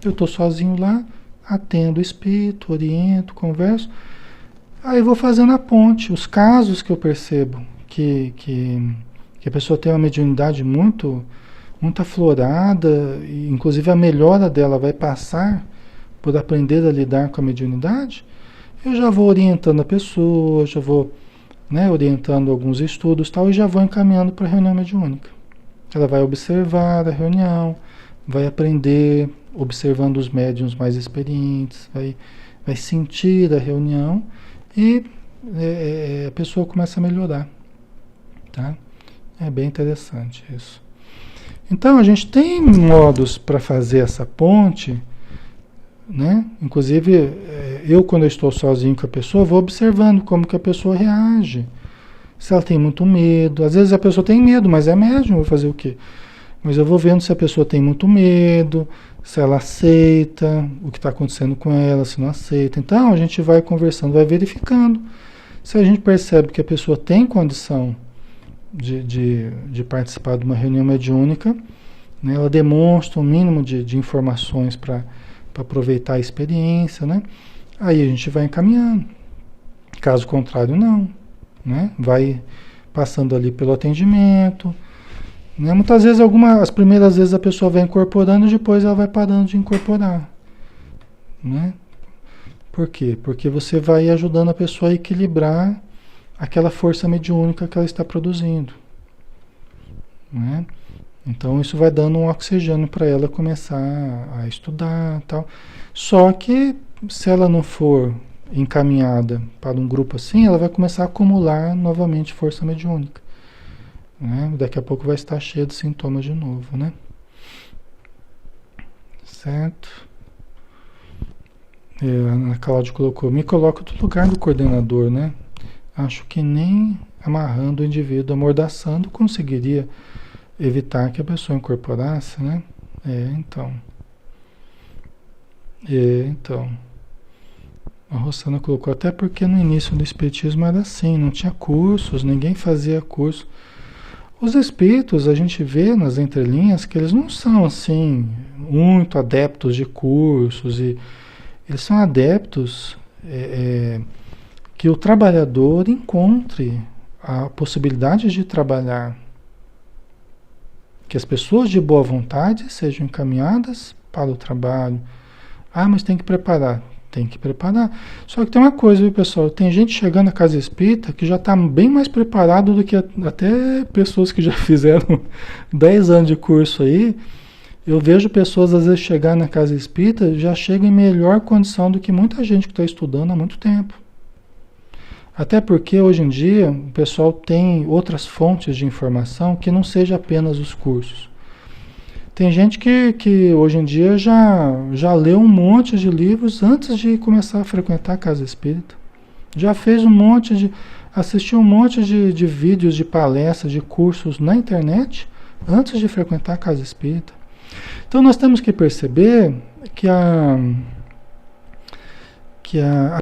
Eu estou sozinho lá, atendo o espírito, oriento, converso, aí vou fazendo a ponte. Os casos que eu percebo que a pessoa tem uma mediunidade muito aflorada, e inclusive a melhora dela vai passar por aprender a lidar com a mediunidade, eu já vou orientando a pessoa, já vou, né, orientando alguns estudos tal, e já vou encaminhando para a reunião mediúnica. Ela vai observar a reunião, vai aprender observando os médiuns mais experientes, vai sentir a reunião e a pessoa começa a melhorar, tá? É bem interessante isso. Então a gente tem modos para fazer essa ponte, né? Inclusive eu, quando eu estou sozinho com a pessoa, vou observando como que a pessoa reage. Se ela tem muito medo, às vezes a pessoa tem medo, mas é médium, vou fazer o quê? Mas eu vou vendo se a pessoa tem muito medo, se ela aceita o que está acontecendo com ela, se não aceita. Então a gente vai conversando, vai verificando. Se a gente percebe que a pessoa tem condição de participar de uma reunião mediúnica, né? Ela demonstra um mínimo de informações para aproveitar a experiência, né? Aí a gente vai encaminhando. Caso contrário, não, né? Vai passando ali pelo atendimento, né? Muitas vezes, as primeiras vezes a pessoa vai incorporando e depois ela vai parando de incorporar, né? Por quê? Porque você vai ajudando a pessoa a equilibrar aquela força mediúnica que ela está produzindo, né? Então isso vai dando um oxigênio para ela começar a estudar, tal. Só que se ela não for encaminhada para um grupo assim, ela vai começar a acumular novamente força mediúnica, né? Daqui a pouco vai estar cheia de sintomas de novo, né? Certo? A Cláudia colocou, me coloca no lugar do coordenador, né? Acho que nem amarrando o indivíduo, amordaçando, conseguiria evitar que a pessoa incorporasse, né? Então. Então. A Rosana colocou, até porque no início do espiritismo era assim, não tinha cursos, ninguém fazia curso. Os espíritos, a gente vê nas entrelinhas que eles não são assim, muito adeptos de cursos, e eles são adeptos que o trabalhador encontre a possibilidade de trabalhar, que as pessoas de boa vontade sejam encaminhadas para o trabalho. Ah, mas tem que preparar. Tem que preparar. Só que tem uma coisa, viu, pessoal? Tem gente chegando na casa espírita que já está bem mais preparado do que até pessoas que já fizeram 10 anos de curso aí. Eu vejo pessoas às vezes chegar na casa espírita, já chegam em melhor condição do que muita gente que está estudando há muito tempo. Até porque hoje em dia o pessoal tem outras fontes de informação que não seja apenas os cursos. Tem gente que hoje em dia já leu um monte de livros antes de começar a frequentar a casa espírita. Já fez assistiu um monte de vídeos, de palestras, de cursos na internet antes de frequentar a casa espírita. Então nós temos que perceber que a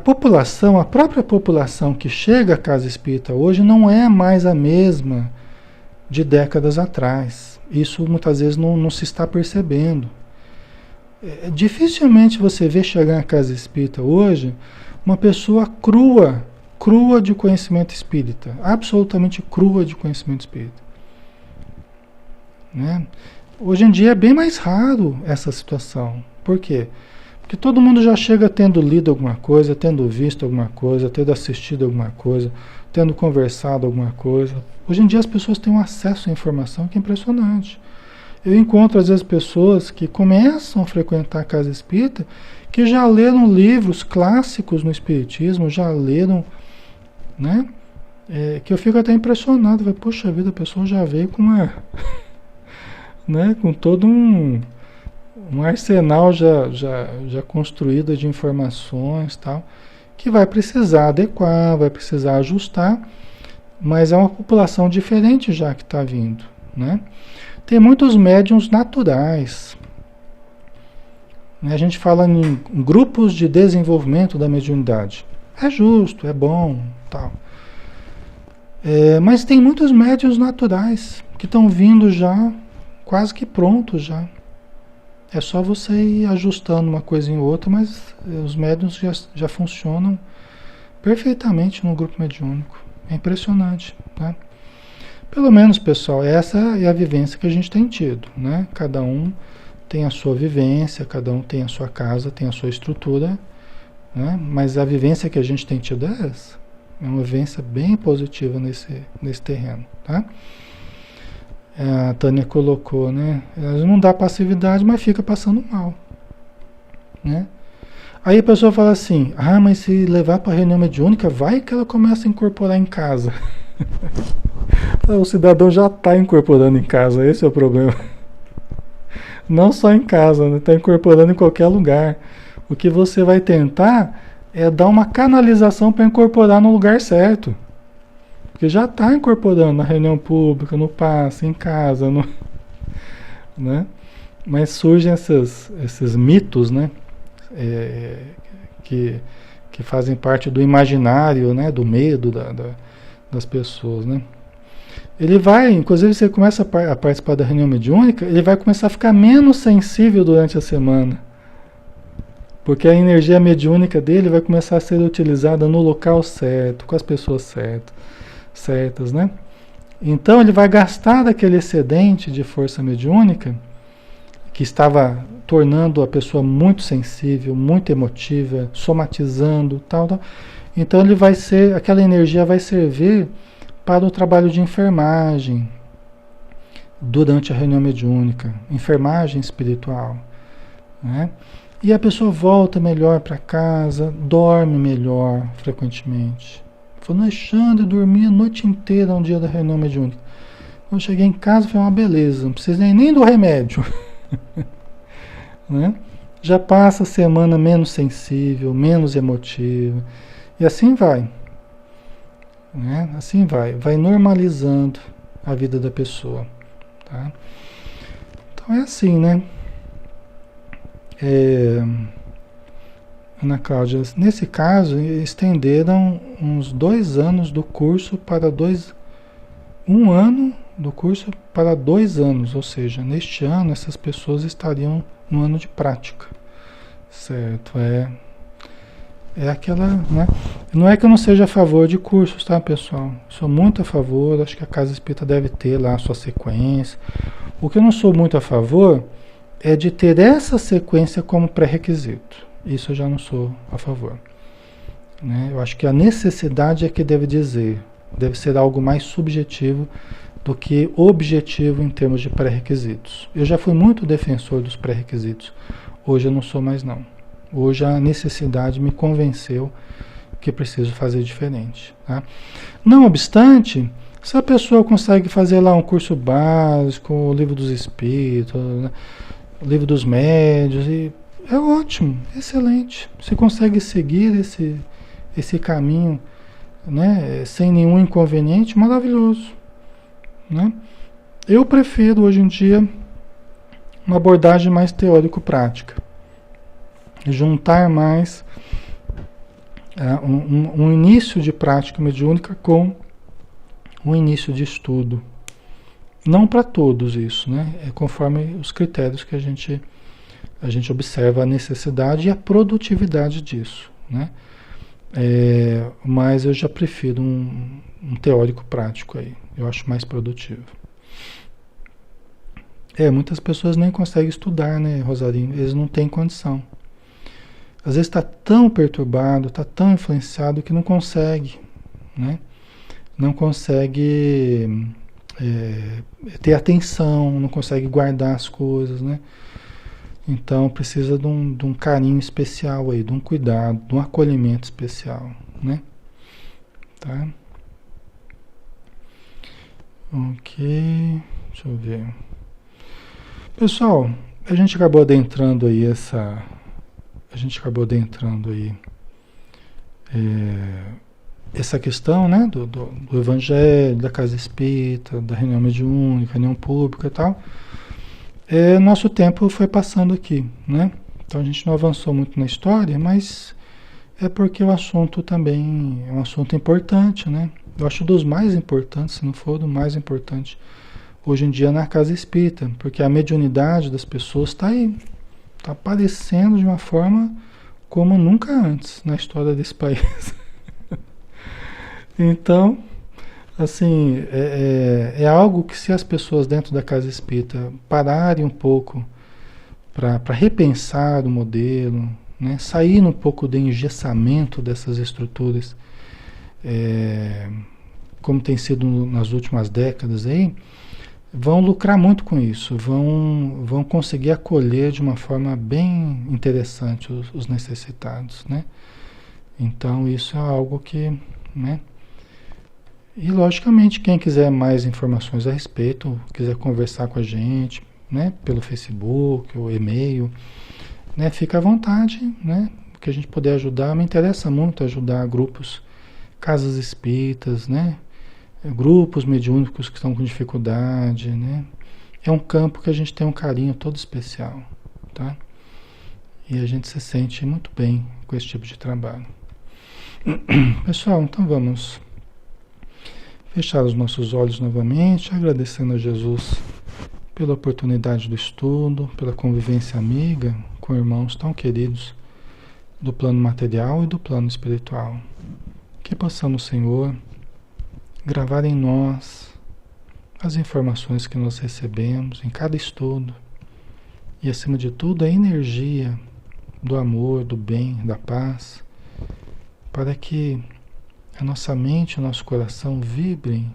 população, a própria população que chega à casa espírita hoje não é mais a mesma de décadas atrás. Isso muitas vezes não se está percebendo. Dificilmente você vê chegar na casa espírita hoje uma pessoa crua de conhecimento espírita, absolutamente crua de conhecimento espírita, né? Hoje em dia é bem mais raro essa situação. Por quê? Porque todo mundo já chega tendo lido alguma coisa, tendo visto alguma coisa, tendo assistido alguma coisa, tendo conversado alguma coisa. Hoje em dia as pessoas têm um acesso à informação que é impressionante. Eu encontro às vezes pessoas que começam a frequentar a casa espírita, que já leram livros clássicos no espiritismo, já leram, né? Que eu fico até impressionado, vai, poxa vida, a pessoa já veio com uma, né? Com todo um arsenal já construído de informações, tal, que vai precisar adequar, vai precisar ajustar, mas é uma população diferente já que está vindo, né? Tem muitos médiuns naturais. A gente fala em grupos de desenvolvimento da mediunidade. É justo, é bom, tal. Mas tem muitos médiuns naturais que estão vindo já quase que prontos já. É só você ir ajustando uma coisinha ou outra, mas os médiuns já funcionam perfeitamente no grupo mediúnico. É impressionante, né? Pelo menos, pessoal, essa é a vivência que a gente tem tido, né? Cada um tem a sua vivência, cada um tem a sua casa, tem a sua estrutura, né? Mas a vivência que a gente tem tido é essa. É uma vivência bem positiva nesse terreno, tá? A Tânia colocou, né? Não dá passividade, mas fica passando mal, né? Aí a pessoa fala assim, mas se levar para a reunião mediúnica, vai que ela começa a incorporar em casa. O cidadão já está incorporando em casa, esse é o problema. Não só em casa, né? Está incorporando em qualquer lugar. O que você vai tentar é dar uma canalização para incorporar no lugar certo. Porque já está incorporando na reunião pública, no passe, em casa, né? Mas surgem esses mitos, né? Que fazem parte do imaginário, né? Do medo das pessoas, né? Ele vai, inclusive você começa a participar da reunião mediúnica, ele vai começar a ficar menos sensível durante a semana. Porque a energia mediúnica dele vai começar a ser utilizada no local certo, com as pessoas certas, né? Então ele vai gastar daquele excedente de força mediúnica que estava tornando a pessoa muito sensível, muito emotiva, somatizando, tal. Então ele vai ser, aquela energia vai servir para o trabalho de enfermagem durante a reunião mediúnica, enfermagem espiritual, né? E a pessoa volta melhor para casa, dorme melhor frequentemente. Falou, Alexandre, eu dormi a noite inteira no dia da reunião mediúnica. Quando eu cheguei em casa foi uma beleza, não precisei nem do remédio. Né? Já passa a semana menos sensível, menos emotiva. E assim vai. Né? Assim vai normalizando a vida da pessoa. Tá? Então é assim, né? Ana Cláudia, nesse caso, estenderam uns 2 anos do curso para 1 ano do curso para 2 anos, ou seja, neste ano essas pessoas estariam no ano de prática, certo? É aquela, né? Não é que eu não seja a favor de cursos, tá, pessoal? Sou muito a favor, acho que a Casa Espírita deve ter lá a sua sequência. O que eu não sou muito a favor é de ter essa sequência como pré-requisito. Isso eu já não sou a favor. Né? Eu acho que a necessidade é que deve dizer, deve ser algo mais subjetivo do que objetivo em termos de pré-requisitos. Eu já fui muito defensor dos pré-requisitos. Hoje eu não sou mais não. Hoje a necessidade me convenceu que preciso fazer diferente. Tá? Não obstante, se a pessoa consegue fazer lá um curso básico, o livro dos espíritos, né? O livro dos médios, e é ótimo, excelente. Se consegue seguir esse caminho, né, sem nenhum inconveniente, maravilhoso. Né? Eu prefiro hoje em dia uma abordagem mais teórico-prática. Juntar mais um início de prática mediúnica com um início de estudo. Não para todos isso, né? É conforme os critérios que a gente observa a necessidade e a produtividade disso, né? Mas eu já prefiro um teórico prático aí. Eu acho mais produtivo. Muitas pessoas nem conseguem estudar, né, Rosarinho? Eles não têm condição. Às vezes está tão perturbado, está tão influenciado que não consegue, né? Não consegue ter atenção, não consegue guardar as coisas, né? Então precisa de um carinho especial aí, de um cuidado, de um acolhimento especial, né? Tá? Ok, deixa eu ver. Pessoal, a gente acabou adentrando aí essa questão, né, do Evangelho, da Casa Espírita, da reunião mediúnica, reunião pública e tal. Nosso tempo foi passando aqui, né? Então a gente não avançou muito na história, mas é porque o assunto também é um assunto importante, né? Eu acho dos mais importantes, se não for do mais importante, hoje em dia na Casa Espírita, porque a mediunidade das pessoas está aí, está aparecendo de uma forma como nunca antes na história desse país. Então, assim, é algo que se as pessoas dentro da Casa Espírita pararem um pouco para repensar o modelo, né, sair um pouco do engessamento dessas estruturas, como tem sido nas últimas décadas aí, vão lucrar muito com isso, vão conseguir acolher de uma forma bem interessante os necessitados, né? Então isso é algo que, né? E logicamente quem quiser mais informações a respeito, quiser conversar com a gente, né? Pelo Facebook ou e-mail, né? Fica à vontade, né? O que a gente puder ajudar, me interessa muito ajudar grupos, casas espíritas, né? Grupos mediúnicos que estão com dificuldade, né? É um campo que a gente tem um carinho todo especial, tá? E a gente se sente muito bem com esse tipo de trabalho. Pessoal, então vamos fechar os nossos olhos novamente, agradecendo a Jesus pela oportunidade do estudo, pela convivência amiga com irmãos tão queridos do plano material e do plano espiritual. Que possamos, Senhor, gravar em nós as informações que nós recebemos em cada estudo e, acima de tudo, a energia do amor, do bem, da paz, para que a nossa mente e o nosso coração vibrem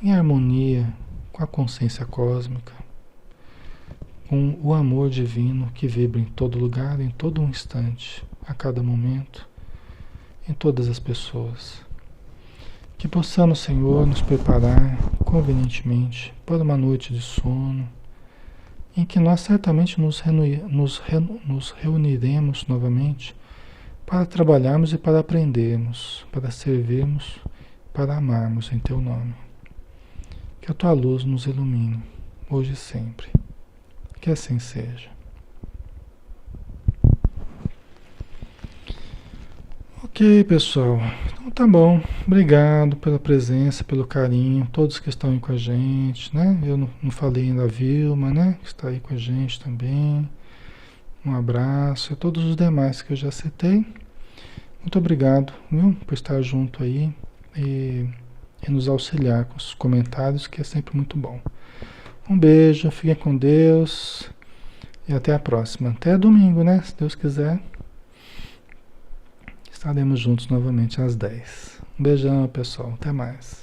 em harmonia com a consciência cósmica, com o amor divino que vibra em todo lugar, em todo um instante, a cada momento, em todas as pessoas. Que possamos, Senhor, nos preparar convenientemente para uma noite de sono, em que nós certamente nos reuniremos novamente para trabalharmos e para aprendermos, para servirmos, para amarmos em Teu nome. Que a Tua luz nos ilumine, hoje e sempre. Que assim seja. Ok, pessoal. Então tá bom. Obrigado pela presença, pelo carinho, todos que estão aí com a gente, né? Eu não falei ainda a Vilma, né? Que está aí com a gente também. Um abraço a todos os demais que eu já citei. Muito obrigado, viu, por estar junto aí e nos auxiliar com os comentários, que é sempre muito bom. Um beijo, fiquem com Deus e até a próxima. Até domingo, né? Se Deus quiser, estaremos juntos novamente às 10. Um beijão, pessoal. Até mais.